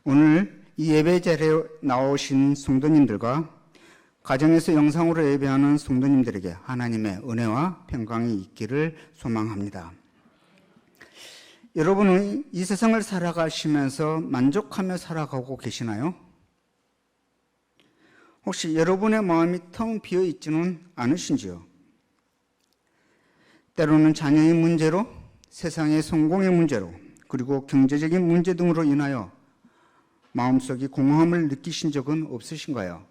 오늘 이 예배 자리에 나오신 성도님들과 가정에서 영상으로 예배하는 성도님들에게 하나님의 은혜와 평강이 있기를 소망합니다. 여러분은 이 세상을 살아가시면서 만족하며 살아가고 계시나요? 혹시 여러분의 마음이 텅 비어 있지는 않으신지요? 때로는 자녀의 문제로, 세상의 성공의 문제로, 그리고 경제적인 문제 등으로 인하여 마음속에 공허함을 느끼신 적은 없으신가요?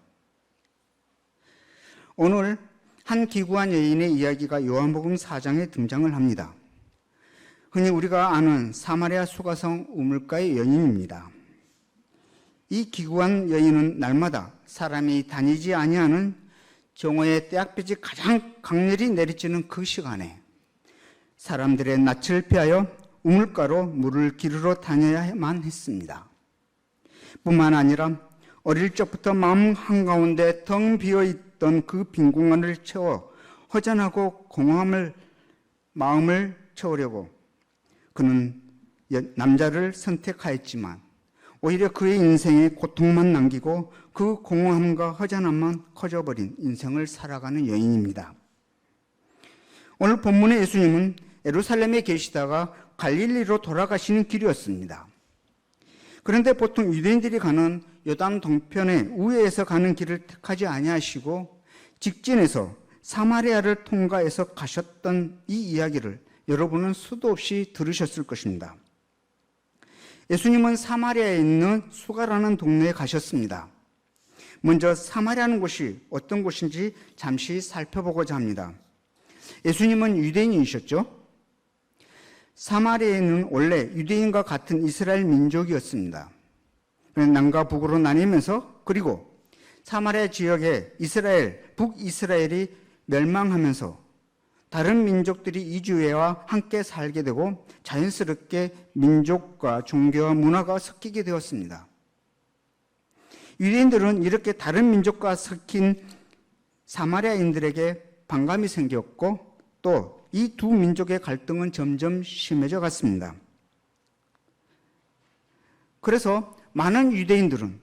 오늘 한 기구한 여인의 이야기가 요한복음 4장에 등장을 합니다. 흔히 우리가 아는 사마리아 수가성 우물가의 여인입니다. 이 기구한 여인은 날마다 사람이 다니지 아니하는 정오의 때학볕이 가장 강렬히 내리쬐는 그 시간에 사람들의 낯을 피하여 우물가로 물을 기르러 다녀야만 했습니다. 뿐만 아니라 어릴 적부터 마음 한가운데 텅 비어있던 그 빈 공간을 채워 허전하고 공허함을 마음을 채우려고 그는 남자를 선택하였지만 오히려 그의 인생에 고통만 남기고 그 공허함과 허전함만 커져버린 인생을 살아가는 여인입니다. 오늘 본문의 예수님은 예루살렘에 계시다가 갈릴리로 돌아가시는 길이었습니다. 그런데 보통 유대인들이 가는 요단 동편의 우회에서 가는 길을 택하지 아니하시고 직진해서 사마리아를 통과해서 가셨던 이 이야기를 여러분은 수도 없이 들으셨을 것입니다. 예수님은 사마리아에 있는 수가라는 동네에 가셨습니다. 먼저 사마리아라는 곳이 어떤 곳인지 잠시 살펴보고자 합니다. 예수님은 유대인이셨죠? 사마리아에는 원래 유대인과 같은 이스라엘 민족이었습니다. 남과 북으로 나뉘면서 그리고 사마리아 지역에 북이스라엘이 멸망하면서 다른 민족들이 이주해와 함께 살게 되고 자연스럽게 민족과 종교와 문화가 섞이게 되었습니다. 유대인들은 이렇게 다른 민족과 섞인 사마리아인들에게 반감이 생겼고 또 이 두 민족의 갈등은 점점 심해져 갔습니다. 그래서 많은 유대인들은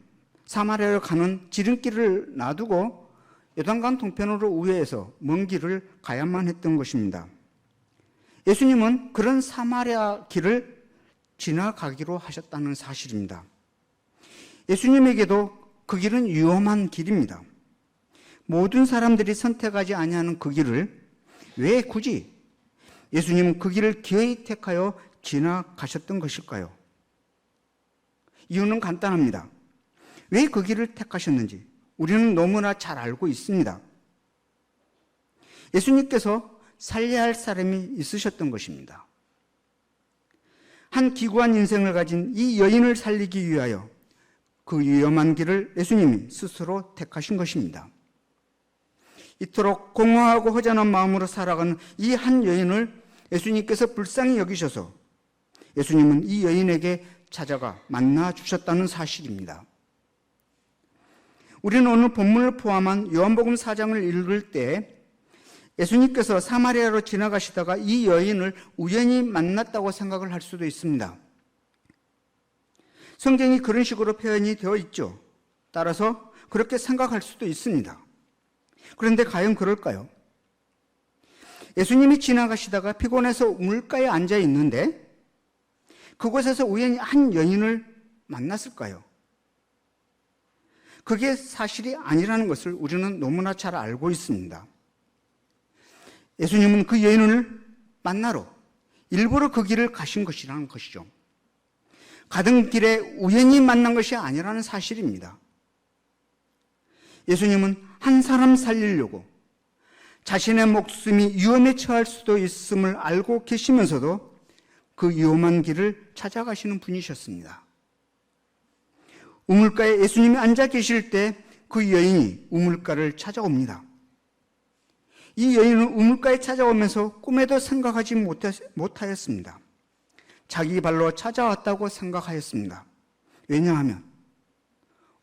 사마리아로 가는 지름길을 놔두고 요단강 동편으로 우회해서 먼 길을 가야만 했던 것입니다. 예수님은 그런 사마리아 길을 지나가기로 하셨다는 사실입니다. 예수님에게도 그 길은 위험한 길입니다. 모든 사람들이 선택하지 아니하는 그 길을 왜 굳이 예수님은 그 길을 기어이 택하여 지나가셨던 것일까요? 이유는 간단합니다. 왜 그 길을 택하셨는지 우리는 너무나 잘 알고 있습니다. 예수님께서 살려야 할 사람이 있으셨던 것입니다. 한 기구한 인생을 가진 이 여인을 살리기 위하여 그 위험한 길을 예수님이 스스로 택하신 것입니다. 이토록 공허하고 허전한 마음으로 살아가는 이 한 여인을 예수님께서 불쌍히 여기셔서 예수님은 이 여인에게 찾아가 만나 주셨다는 사실입니다. 우리는 오늘 본문을 포함한 요한복음 4장을 읽을 때 예수님께서 사마리아로 지나가시다가 이 여인을 우연히 만났다고 생각을 할 수도 있습니다. 성경이 그런 식으로 표현이 되어 있죠. 따라서 그렇게 생각할 수도 있습니다. 그런데 과연 그럴까요? 예수님이 지나가시다가 피곤해서 우물가에 앉아 있는데 그곳에서 우연히 한 여인을 만났을까요? 그게 사실이 아니라는 것을 우리는 너무나 잘 알고 있습니다. 예수님은 그 여인을 만나러 일부러 그 길을 가신 것이라는 것이죠. 가던 길에 우연히 만난 것이 아니라는 사실입니다. 예수님은 한 사람 살리려고 자신의 목숨이 위험에 처할 수도 있음을 알고 계시면서도 그 위험한 길을 찾아가시는 분이셨습니다. 우물가에 예수님이 앉아 계실 때 그 여인이 우물가를 찾아옵니다. 이 여인은 우물가에 찾아오면서 꿈에도 생각하지 못하였습니다. 자기 발로 찾아왔다고 생각하였습니다. 왜냐하면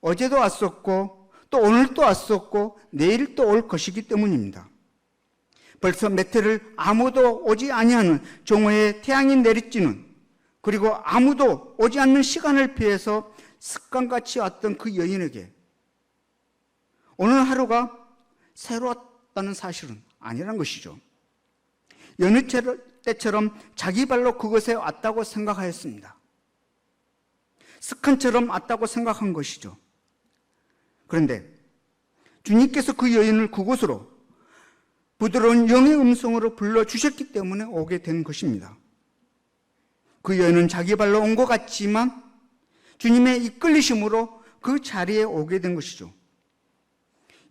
어제도 왔었고 또 오늘 또 왔었고 내일 또 올 것이기 때문입니다. 벌써 몇 해를 아무도 오지 아니하는 정오에 태양이 내리쬐는, 그리고 아무도 오지 않는 시간을 피해서 습관같이 왔던 그 여인에게 오늘 하루가 새로웠다는 사실은 아니란 것이죠. 여느 때처럼 자기 발로 그것에 왔다고 생각하였습니다. 습관처럼 왔다고 생각한 것이죠. 그런데 주님께서 그 여인을 그곳으로 부드러운 영의 음성으로 불러주셨기 때문에 오게 된 것입니다. 그 여인은 자기 발로 온 것 같지만 주님의 이끌리심으로 그 자리에 오게 된 것이죠.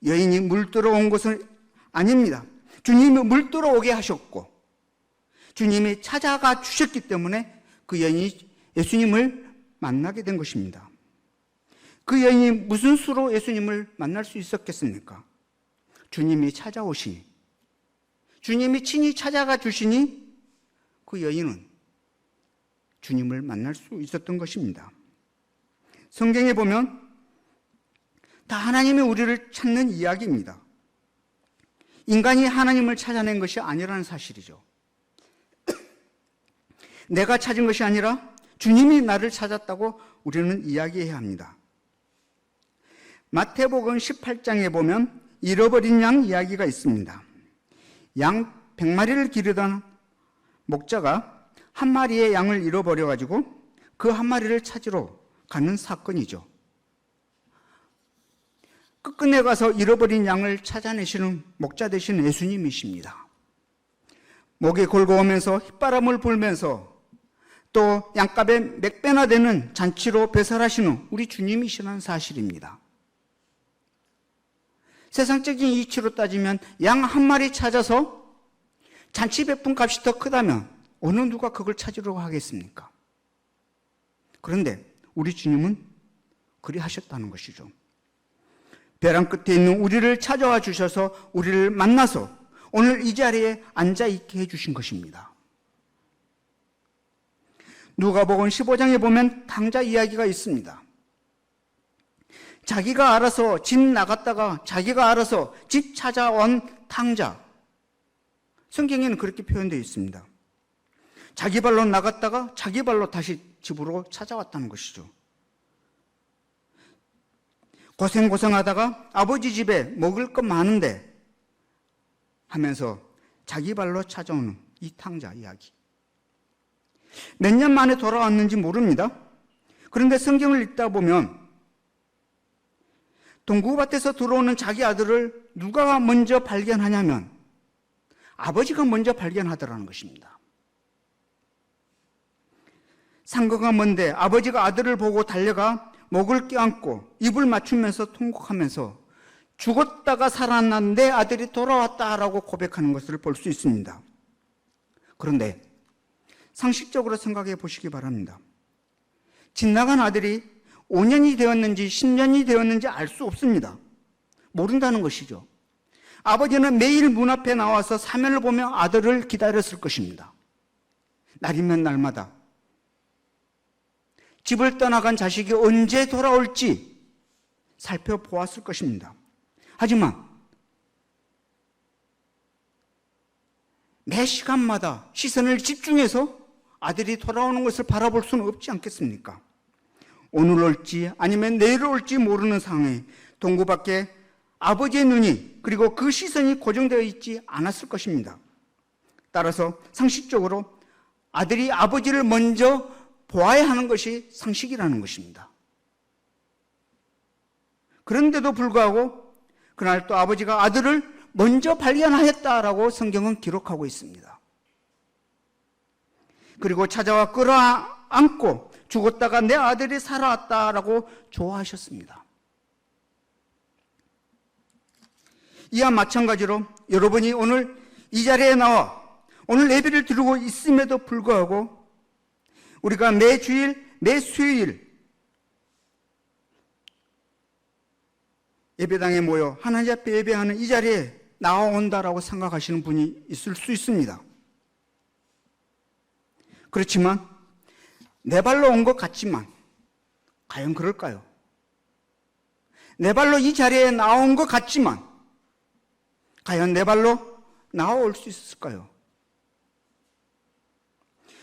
여인이 물들어 온 것은 아닙니다. 주님이 물들어 오게 하셨고 주님이 찾아가 주셨기 때문에 그 여인이 예수님을 만나게 된 것입니다. 그 여인이 무슨 수로 예수님을 만날 수 있었겠습니까? 주님이 찾아오시니, 주님이 친히 찾아가 주시니 그 여인은 주님을 만날 수 있었던 것입니다. 성경에 보면 다 하나님이 우리를 찾는 이야기입니다. 인간이 하나님을 찾아낸 것이 아니라는 사실이죠. 내가 찾은 것이 아니라 주님이 나를 찾았다고 우리는 이야기해야 합니다. 마태복음 18장에 보면 잃어버린 양 이야기가 있습니다. 양 100마리를 기르던 목자가 한 마리의 양을 잃어버려가지고 그 한 마리를 찾으러 가는 사건이죠. 끝끝내 가서 잃어버린 양을 찾아내시는 목자 되신 예수님이십니다. 목이 골고오면서 휘바람을 불면서 또 양값의 몇 배나 되는 잔치로 배설하시는 우리 주님이시라는 사실입니다. 세상적인 이치로 따지면 양 한 마리 찾아서 잔치 베푼 값이 더 크다면 어느 누가 그걸 찾으려고 하겠습니까? 그런데 우리 주님은 그리 하셨다는 것이죠. 벼랑 끝에 있는 우리를 찾아와 주셔서 우리를 만나서 오늘 이 자리에 앉아 있게 해주신 것입니다. 누가복음 15장에 보면 탕자 이야기가 있습니다. 자기가 알아서 집 나갔다가 자기가 알아서 집 찾아온 탕자. 성경에는 그렇게 표현되어 있습니다. 자기 발로 나갔다가 자기 발로 다시 집으로 찾아왔다는 것이죠. 고생하다가 아버지 집에 먹을 것 많은데 하면서 자기 발로 찾아오는 이 탕자 이야기. 몇 년 만에 돌아왔는지 모릅니다. 그런데 성경을 읽다 보면 동구밭에서 들어오는 자기 아들을 누가 먼저 발견하냐면 아버지가 먼저 발견하더라는 것입니다. 상거가 먼데 아버지가 아들을 보고 달려가 목을 껴안고 입을 맞추면서 통곡하면서 죽었다가 살아난 내 아들이 돌아왔다라고 고백하는 것을 볼 수 있습니다. 그런데 상식적으로 생각해 보시기 바랍니다. 집 나간 아들이 5년이 되었는지 10년이 되었는지 알 수 없습니다. 모른다는 것이죠. 아버지는 매일 문 앞에 나와서 사면을 보며 아들을 기다렸을 것입니다. 날이면 날마다 집을 떠나간 자식이 언제 돌아올지 살펴보았을 것입니다. 하지만 매 시간마다 시선을 집중해서 아들이 돌아오는 것을 바라볼 수는 없지 않겠습니까? 오늘 올지 아니면 내일 올지 모르는 상황에 동구밖에 아버지의 눈이 그리고 그 시선이 고정되어 있지 않았을 것입니다. 따라서 상식적으로 아들이 아버지를 먼저 보아야 하는 것이 상식이라는 것입니다. 그런데도 불구하고 그날 또 아버지가 아들을 먼저 발견하였다라고 성경은 기록하고 있습니다. 그리고 찾아와 끌어안고 죽었다가 내 아들이 살아왔다라고 좋아하셨습니다. 이와 마찬가지로 여러분이 오늘 이 자리에 나와 오늘 예배를 드리고 있음에도 불구하고 우리가 매 주일, 매 수요일 예배당에 모여 하나님 앞에 예배하는 이 자리에 나와온다라고 생각하시는 분이 있을 수 있습니다. 그렇지만 내 발로 온 것 같지만 과연 그럴까요? 내 발로 이 자리에 나온 것 같지만 과연 내 발로 나아올 수 있었을까요?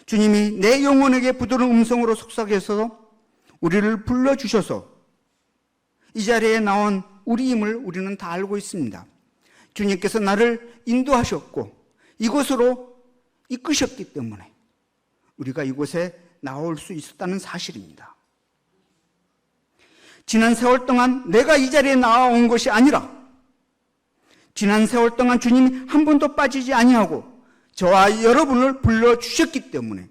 주님이 내 영혼에게 부드러운 음성으로 속삭여서 우리를 불러주셔서 이 자리에 나온 우리임을 우리는 다 알고 있습니다. 주님께서 나를 인도하셨고 이곳으로 이끄셨기 때문에 우리가 이곳에 나올 수 있었다는 사실입니다. 지난 세월 동안 내가 이 자리에 나와온 것이 아니라 지난 세월 동안 주님이 한 번도 빠지지 아니하고 저와 여러분을 불러주셨기 때문에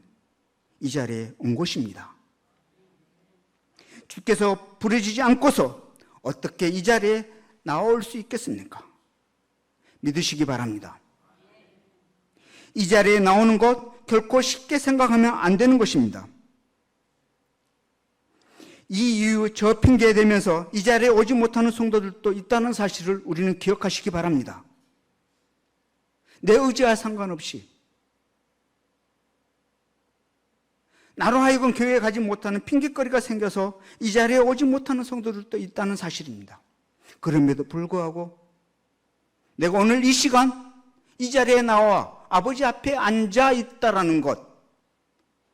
이 자리에 온 것입니다. 주께서 부르시지 않고서 어떻게 이 자리에 나올 수 있겠습니까? 믿으시기 바랍니다. 이 자리에 나오는 것 결코 쉽게 생각하면 안 되는 것입니다. 이 이유 저 핑계 대면서 이 자리에 오지 못하는 성도들도 있다는 사실을 우리는 기억하시기 바랍니다. 내 의지와 상관없이 나로 하여금 교회에 가지 못하는 핑계거리가 생겨서 이 자리에 오지 못하는 성도들도 있다는 사실입니다. 그럼에도 불구하고 내가 오늘 이 시간 이 자리에 나와 아버지 앞에 앉아 있다라는 것,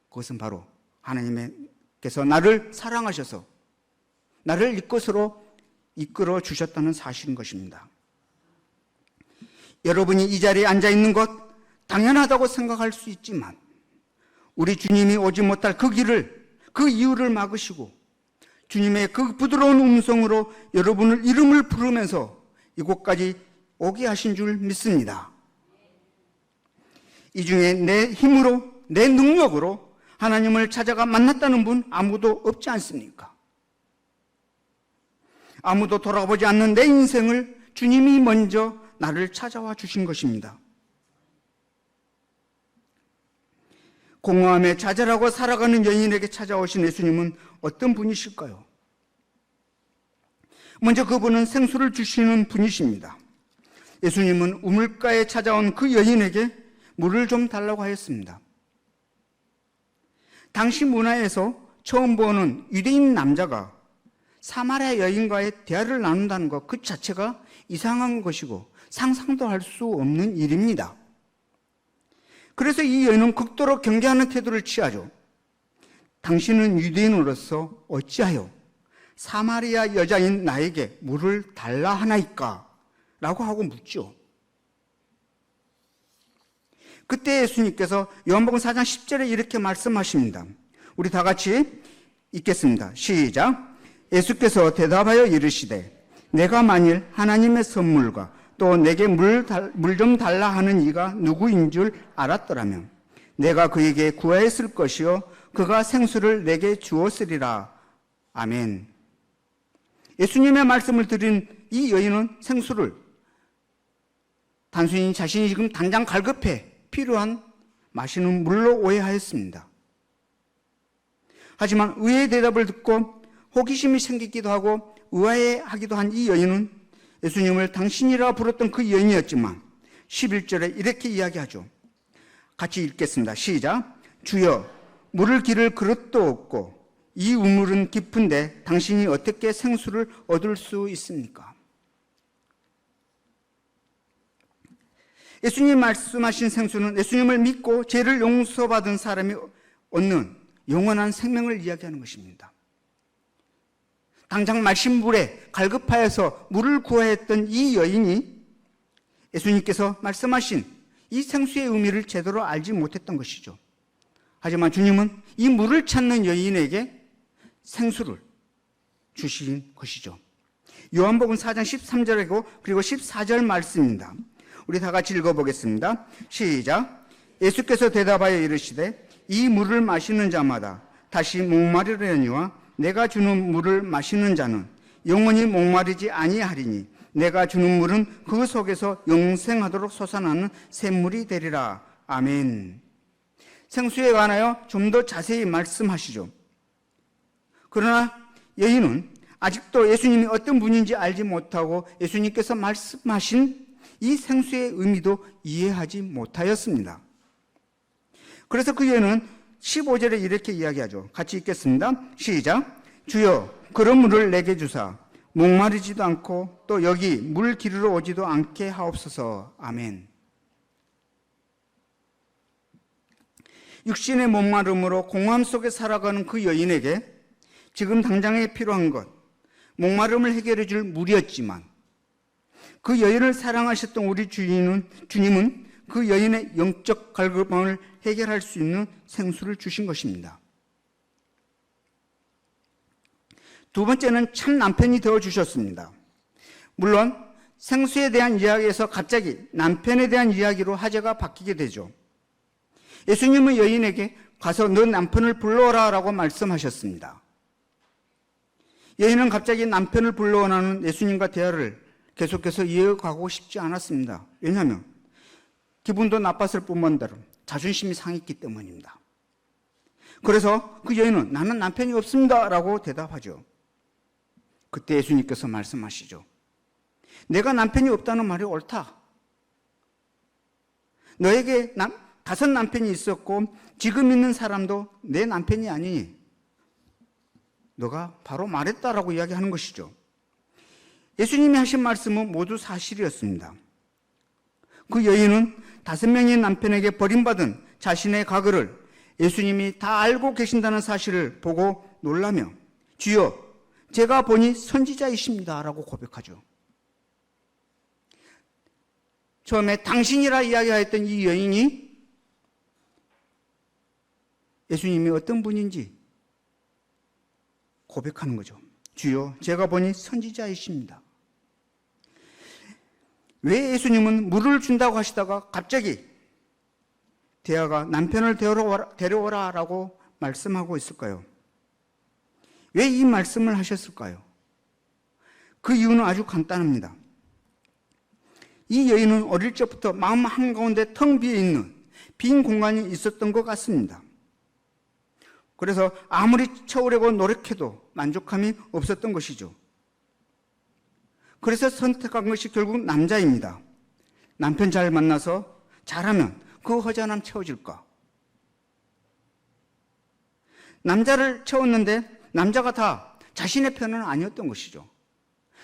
그것은 바로 하나님께서 나를 사랑하셔서 나를 이곳으로 이끌어 주셨다는 사실인 것입니다. 여러분이 이 자리에 앉아 있는 것 당연하다고 생각할 수 있지만 우리 주님이 오지 못할 그 길을, 그 이유를 막으시고 주님의 그 부드러운 음성으로 여러분을 이름을 부르면서 이곳까지 오게 하신 줄 믿습니다. 이 중에 내 힘으로, 내 능력으로 하나님을 찾아가 만났다는 분 아무도 없지 않습니까? 아무도 돌아보지 않는 내 인생을 주님이 먼저 나를 찾아와 주신 것입니다. 공허함에 좌절하고 살아가는 여인에게 찾아오신 예수님은 어떤 분이실까요? 먼저 그분은 생수를 주시는 분이십니다. 예수님은 우물가에 찾아온 그 여인에게 물을 좀 달라고 하였습니다. 당시 문화에서 처음 보는 유대인 남자가 사마리아 여인과의 대화를 나눈다는 것 그 자체가 이상한 것이고 상상도 할 수 없는 일입니다. 그래서 이 여인은 극도로 경계하는 태도를 취하죠. 당신은 유대인으로서 어찌하여 사마리아 여자인 나에게 물을 달라 하나이까? 라고 하고 묻죠. 그때 예수님께서 요한복음 4장 10절에 이렇게 말씀하십니다. 우리 다 같이 읽겠습니다. 시작. 예수께서 대답하여 이르시되 내가 만일 하나님의 선물과 또 내게 물 좀 달라 하는 이가 누구인 줄 알았더라면 내가 그에게 구하였을 것이요 그가 생수를 내게 주었으리라. 아멘. 예수님의 말씀을 들은 이 여인은 생수를 단순히 자신이 지금 당장 갈급해 필요한 마시는 물로 오해하였습니다. 하지만 의의 대답을 듣고 호기심이 생기기도 하고 의아해하기도 한 이 여인은 예수님을 당신이라 부르던 그 여인이었지만 11절에 이렇게 이야기하죠. 같이 읽겠습니다. 시작. 주여 물을 기를 그릇도 없고 이 우물은 깊은데 당신이 어떻게 생수를 얻을 수 있습니까? 예수님 말씀하신 생수는 예수님을 믿고 죄를 용서받은 사람이 얻는 영원한 생명을 이야기하는 것입니다. 당장 마신 물에 갈급하여서 물을 구해야 했던 이 여인이 예수님께서 말씀하신 이 생수의 의미를 제대로 알지 못했던 것이죠. 하지만 주님은 이 물을 찾는 여인에게 생수를 주신 것이죠. 요한복음 4장 13절이고 그리고 14절 말씀입니다. 우리 다 같이 읽어보겠습니다. 시작. 예수께서 대답하여 이르시되 이 물을 마시는 자마다 다시 목마르려니와 내가 주는 물을 마시는 자는 영원히 목마르지 아니하리니 내가 주는 물은 그 속에서 영생하도록 솟아나는 샘물이 되리라. 아멘. 생수에 관하여 좀 더 자세히 말씀하시죠. 그러나 여인은 아직도 예수님이 어떤 분인지 알지 못하고 예수님께서 말씀하신 이 생수의 의미도 이해하지 못하였습니다. 그래서 그 여인은 15절에 이렇게 이야기하죠. 같이 읽겠습니다. 시작. 주여 그런 물을 내게 주사 목마르지도 않고 또 여기 물 기르러 오지도 않게 하옵소서. 아멘. 육신의 목마름으로 공허함 속에 살아가는 그 여인에게 지금 당장에 필요한 것, 목마름을 해결해 줄 물이었지만 그 여인을 사랑하셨던 우리 주님은 그 여인의 영적 갈급함을 해결할 수 있는 생수를 주신 것입니다. 두 번째는 참 남편이 되어주셨습니다. 물론 생수에 대한 이야기에서 갑자기 남편에 대한 이야기로 화제가 바뀌게 되죠. 예수님은 여인에게 가서 너 남편을 불러오라 라고 말씀하셨습니다. 여인은 갑자기 남편을 불러오라는 예수님과 대화를 계속해서 이어가고 싶지 않았습니다. 왜냐하면 기분도 나빴을 뿐만 아니라 자존심이 상했기 때문입니다. 그래서 그 여인은 나는 남편이 없습니다 라고 대답하죠. 그때 예수님께서 말씀하시죠. 내가 남편이 없다는 말이 옳다. 너에게 5 남편이 있었고 지금 있는 사람도 내 남편이 아니니 너가 바로 말했다라고 이야기하는 것이죠. 예수님이 하신 말씀은 모두 사실이었습니다. 그 여인은 5명의 남편에게 버림받은 자신의 과거를 예수님이 다 알고 계신다는 사실을 보고 놀라며 주여 제가 보니 선지자이십니다 라고 고백하죠. 처음에 당신이라 이야기하였던 이 여인이 예수님이 어떤 분인지 고백하는 거죠. 주여 제가 보니 선지자이십니다. 왜 예수님은 물을 준다고 하시다가 갑자기 대하가 남편을 데려오라 라고 말씀하고 있을까요? 왜 이 말씀을 하셨을까요? 그 이유는 아주 간단합니다. 이 여인은 어릴 적부터 마음 한가운데 텅 비어 있는 빈 공간이 있었던 것 같습니다. 그래서 아무리 채우려고 노력해도 만족함이 없었던 것이죠. 그래서 선택한 것이 결국 남자입니다. 남편 잘 만나서 잘하면 그 허전함 채워질까? 남자를 채웠는데 남자가 다 자신의 편은 아니었던 것이죠.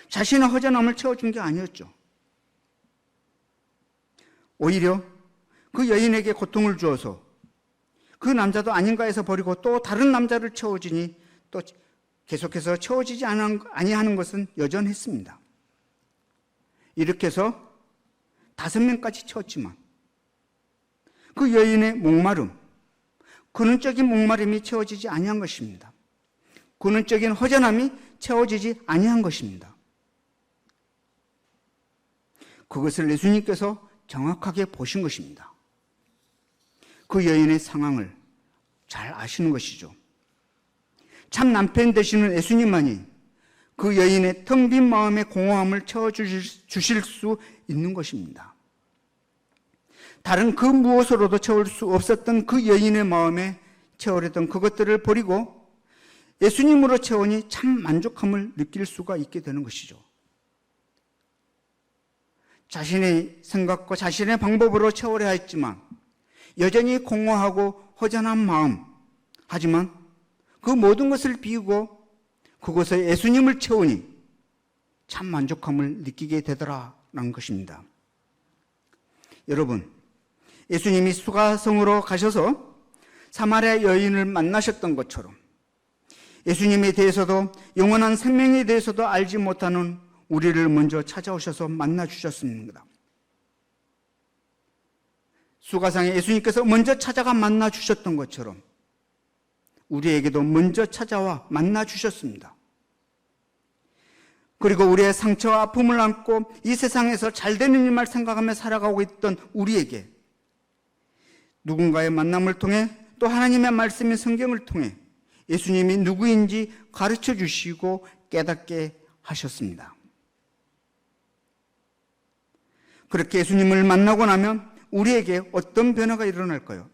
자신의 허전함을 채워준 게 아니었죠. 오히려 그 여인에게 고통을 주어서 그 남자도 아닌가 해서 버리고 또 다른 남자를 채워주니 또 계속해서 채워지지 아니하는 것은 여전했습니다. 이렇게 해서 5명까지 채웠지만 그 여인의 목마름, 근원적인 목마름이 채워지지 아니한 것입니다. 근원적인 허전함이 채워지지 아니한 것입니다. 그것을 예수님께서 정확하게 보신 것입니다. 그 여인의 상황을 잘 아시는 것이죠. 참 남편 되시는 예수님만이 그 여인의 텅 빈 마음의 공허함을 채워주실 수 있는 것입니다. 다른 그 무엇으로도 채울 수 없었던 그 여인의 마음에 채우려던 그것들을 버리고 예수님으로 채우니 참 만족함을 느낄 수가 있게 되는 것이죠. 자신의 생각과 자신의 방법으로 채우려 했지만 여전히 공허하고 허전한 마음, 하지만 그 모든 것을 비우고 그곳에 예수님을 채우니 참 만족함을 느끼게 되더라라는 것입니다. 여러분, 예수님이 수가성으로 가셔서 사마리아 여인을 만나셨던 것처럼 예수님에 대해서도 영원한 생명에 대해서도 알지 못하는 우리를 먼저 찾아오셔서 만나주셨습니다. 수가상에 예수님께서 먼저 찾아가 만나주셨던 것처럼 우리에게도 먼저 찾아와 만나주셨습니다. 그리고 우리의 상처와 아픔을 안고 이 세상에서 잘 되는 일만 생각하며 살아가고 있던 우리에게 누군가의 만남을 통해 또 하나님의 말씀인 성경을 통해 예수님이 누구인지 가르쳐 주시고 깨닫게 하셨습니다. 그렇게 예수님을 만나고 나면 우리에게 어떤 변화가 일어날까요?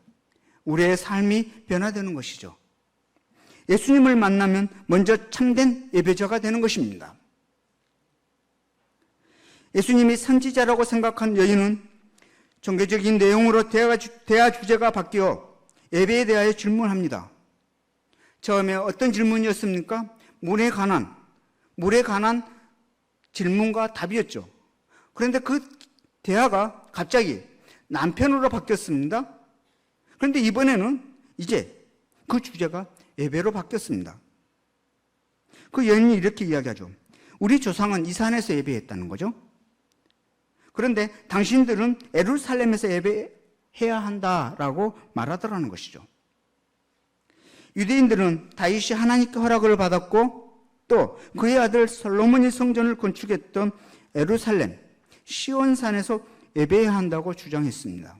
우리의 삶이 변화되는 것이죠. 예수님을 만나면 먼저 참된 예배자가 되는 것입니다. 예수님이 선지자라고 생각한 여인은 종교적인 내용으로 대화 주제가 바뀌어 예배에 대하여 질문합니다. 처음에 어떤 질문이었습니까? 물에 관한 질문과 답이었죠. 그런데 그 대화가 갑자기 남편으로 바뀌었습니다. 그런데 이번에는 이제 그 주제가 예배로 바뀌었습니다. 그 여인이 이렇게 이야기하죠. 우리 조상은 이 산에서 예배했다는 거죠. 그런데 당신들은 예루살렘에서 예배해야 한다라고 말하더라는 것이죠. 유대인들은 다윗이 하나님께 허락을 받았고 또 그의 아들 솔로몬이 성전을 건축했던 예루살렘 시온산에서 예배해야 한다고 주장했습니다.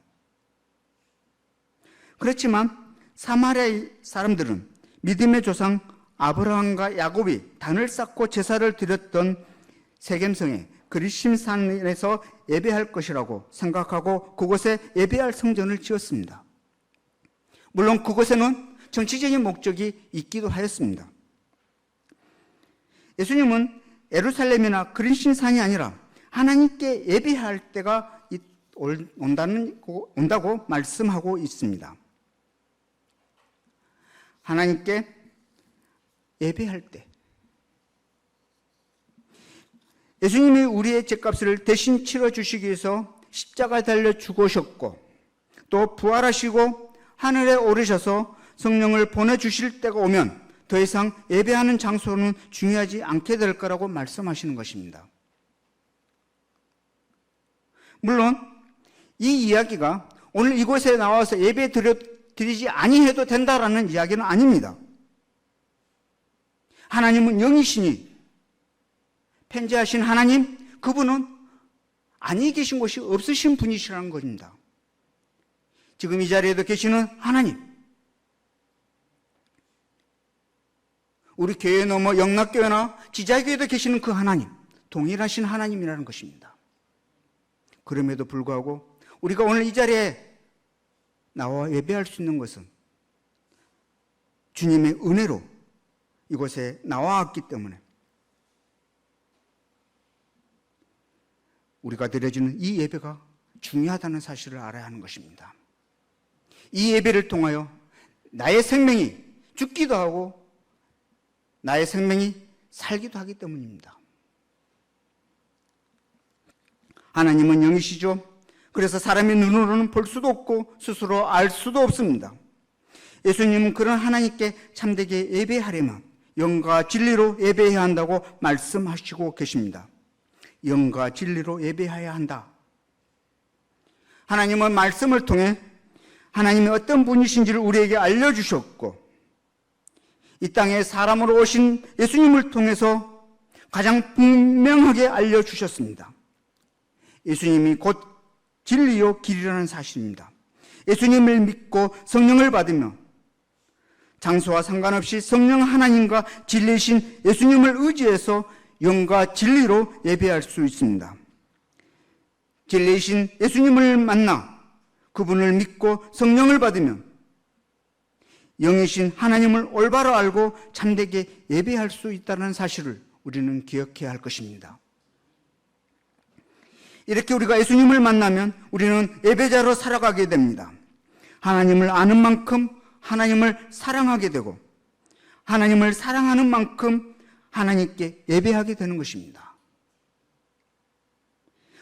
그렇지만 사마리아 사람들은 믿음의 조상 아브라함과 야곱이 단을 쌓고 제사를 드렸던 세겜성에 그리심산에서 예배할 것이라고 생각하고 그곳에 예배할 성전을 지었습니다. 물론 그곳에는 정치적인 목적이 있기도 하였습니다. 예수님은 예루살렘이나 그리심산이 아니라 하나님께 예배할 때가 온다고 말씀하고 있습니다. 하나님께 예배할 때 예수님이 우리의 죄값을 대신 치러주시기 위해서 십자가에 달려 죽으셨고 또 부활하시고 하늘에 오르셔서 성령을 보내주실 때가 오면 더 이상 예배하는 장소는 중요하지 않게 될 거라고 말씀하시는 것입니다. 물론 이 이야기가 오늘 이곳에 나와서 예배 드리지 아니해도 된다라는 이야기는 아닙니다. 하나님은 영이시니 편지하신 하나님, 그분은 아니 계신 곳이 없으신 분이시라는 것입니다. 지금 이 자리에도 계시는 하나님, 우리 교회 넘어 영락교회나 지자교회도 계시는 그 하나님, 동일하신 하나님이라는 것입니다. 그럼에도 불구하고 우리가 오늘 이 자리에 나와 예배할 수 있는 것은 주님의 은혜로 이곳에 나와왔기 때문에 우리가 드려지는 이 예배가 중요하다는 사실을 알아야 하는 것입니다. 이 예배를 통하여 나의 생명이 죽기도 하고 나의 생명이 살기도 하기 때문입니다. 하나님은 영이시죠. 그래서 사람의 눈으로는 볼 수도 없고 스스로 알 수도 없습니다. 예수님은 그런 하나님께 참되게 예배하려면 영과 진리로 예배해야 한다고 말씀하시고 계십니다. 영과 진리로 예배해야 한다. 하나님은 말씀을 통해 하나님이 어떤 분이신지를 우리에게 알려주셨고 이 땅에 사람으로 오신 예수님을 통해서 가장 분명하게 알려주셨습니다. 예수님이 곧 진리요 길이라는 사실입니다. 예수님을 믿고 성령을 받으며 장소와 상관없이 성령 하나님과 진리이신 예수님을 의지해서 영과 진리로 예배할 수 있습니다. 진리이신 예수님을 만나 그분을 믿고 성령을 받으면 영이신 하나님을 올바로 알고 참되게 예배할 수 있다는 사실을 우리는 기억해야 할 것입니다. 이렇게 우리가 예수님을 만나면 우리는 예배자로 살아가게 됩니다. 하나님을 아는 만큼 하나님을 사랑하게 되고 하나님을 사랑하는 만큼 하나님께 예배하게 되는 것입니다.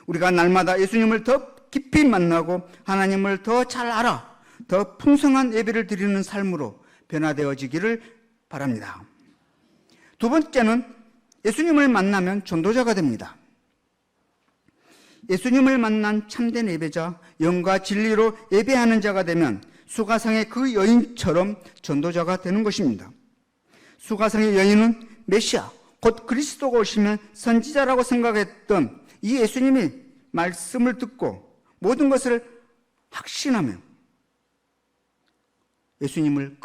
우리가 날마다 예수님을 더 깊이 만나고 하나님을 더 잘 알아 더 풍성한 예배를 드리는 삶으로 변화되어지기를 바랍니다. 두 번째는 예수님을 만나면 전도자가 됩니다. 예수님을 만난 참된 예배자, 영과 진리로 예배하는 자가 되면 수가상의 그 여인처럼 전도자가 되는 것입니다. 수가상의 여인은 메시아, 곧 그리스도가 오시면 선지자라고 생각했던 이 예수님이 말씀을 듣고 모든 것을 확신하며 예수님을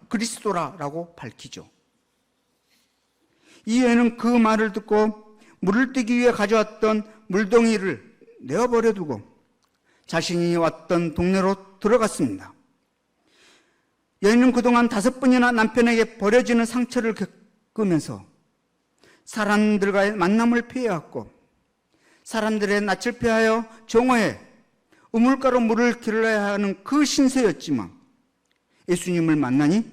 그리스도라고 밝히죠. 이 여인은 그 말을 듣고 물을 뜨기 위해 가져왔던 물동이를 내어버려 두고 자신이 왔던 동네로 들어갔습니다. 여인은 그동안 5번이나 남편에게 버려지는 상처를 겪으면서 사람들과의 만남을 피해왔고 사람들의 낯을 피하여 정오에 우물가로 물을 길러야 하는 그 신세였지만 예수님을 만나니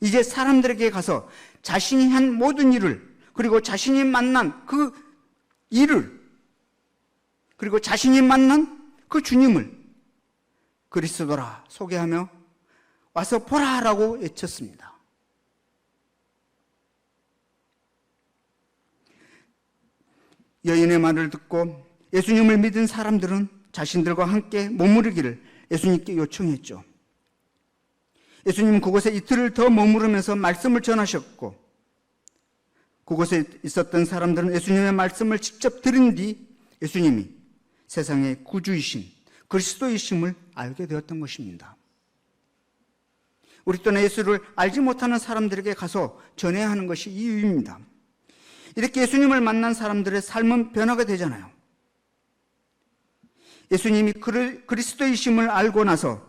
이제 사람들에게 가서 자신이 한 모든 일을 그리고 자신이 만난 그 일을 그리고 자신이 만난 그 주님을 그리스도라 소개하며 와서 보라라고 외쳤습니다. 여인의 말을 듣고 예수님을 믿은 사람들은 자신들과 함께 머무르기를 예수님께 요청했죠. 예수님은 그곳에 이틀을 더 머무르면서 말씀을 전하셨고, 그곳에 있었던 사람들은 예수님의 말씀을 직접 들은 뒤 예수님이 세상의 구주이신 그리스도이심을 알게 되었던 것입니다. 우리 또한 예수를 알지 못하는 사람들에게 가서 전해야 하는 것이 이유입니다. 이렇게 예수님을 만난 사람들의 삶은 변화가 되잖아요. 예수님이 그리스도이심을 알고 나서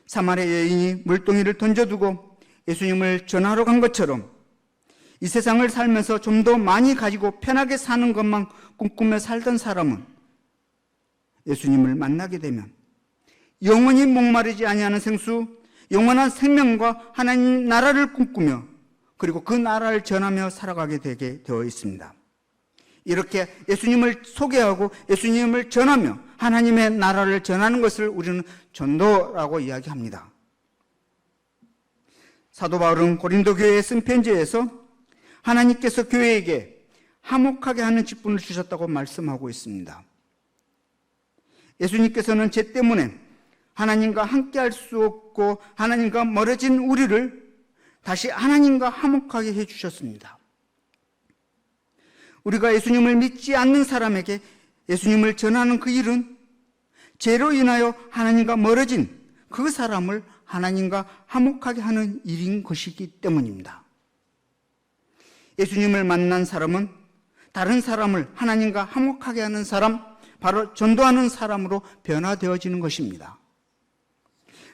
사마리아 여인이 물동이를 던져두고 예수님을 전하러 간 것처럼 이 세상을 살면서 좀 더 많이 가지고 편하게 사는 것만 꿈꾸며 살던 사람은 예수님을 만나게 되면 영원히 목마르지 아니하는 생수, 영원한 생명과 하나님 나라를 꿈꾸며 그리고 그 나라를 전하며 살아가게 되게 되어 있습니다. 이렇게 예수님을 소개하고 예수님을 전하며 하나님의 나라를 전하는 것을 우리는 전도라고 이야기합니다. 사도 바울은 고린도 교회에 쓴 편지에서 하나님께서 교회에게 화목하게 하는 직분을 주셨다고 말씀하고 있습니다. 예수님께서는 죄 때문에 하나님과 함께 할 수 없고 하나님과 멀어진 우리를 다시 하나님과 화목하게 해주셨습니다. 우리가 예수님을 믿지 않는 사람에게 예수님을 전하는 그 일은 죄로 인하여 하나님과 멀어진 그 사람을 하나님과 화목하게 하는 일인 것이기 때문입니다. 예수님을 만난 사람은 다른 사람을 하나님과 화목하게 하는 사람, 바로 전도하는 사람으로 변화되어지는 것입니다.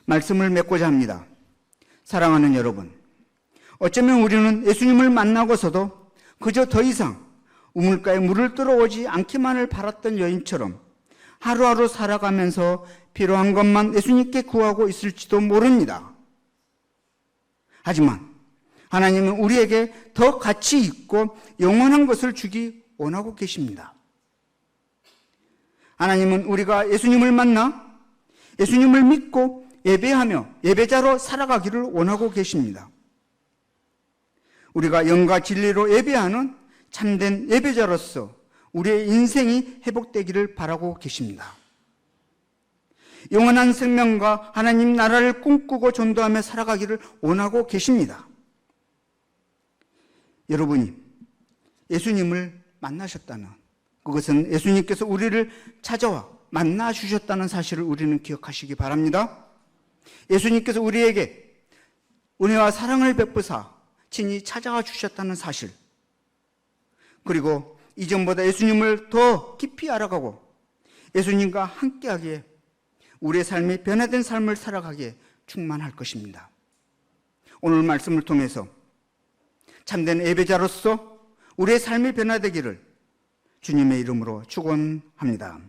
말씀을 맺고자 합니다. 사랑하는 여러분, 어쩌면 우리는 예수님을 만나고서도 그저 더 이상 우물가에 물을 들어오지 않기만을 바랐던 여인처럼 하루하루 살아가면서 필요한 것만 예수님께 구하고 있을지도 모릅니다. 하지만 하나님은 우리에게 더 가치 있고 영원한 것을 주기 원하고 계십니다. 하나님은 우리가 예수님을 만나 예수님을 믿고 예배하며 예배자로 살아가기를 원하고 계십니다. 우리가 영과 진리로 예배하는 참된 예배자로서 우리의 인생이 회복되기를 바라고 계십니다. 영원한 생명과 하나님 나라를 꿈꾸고 전도하며 살아가기를 원하고 계십니다. 여러분이 예수님을 만나셨다는, 그것은 예수님께서 우리를 찾아와 만나 주셨다는 사실을 우리는 기억하시기 바랍니다. 예수님께서 우리에게 은혜와 사랑을 베푸사 친히 찾아와 주셨다는 사실, 그리고 이전보다 예수님을 더 깊이 알아가고 예수님과 함께하기에 우리의 삶이 변화된 삶을 살아가기에 충만할 것입니다. 오늘 말씀을 통해서 참된 예배자로서 우리의 삶이 변화되기를 주님의 이름으로 축원합니다.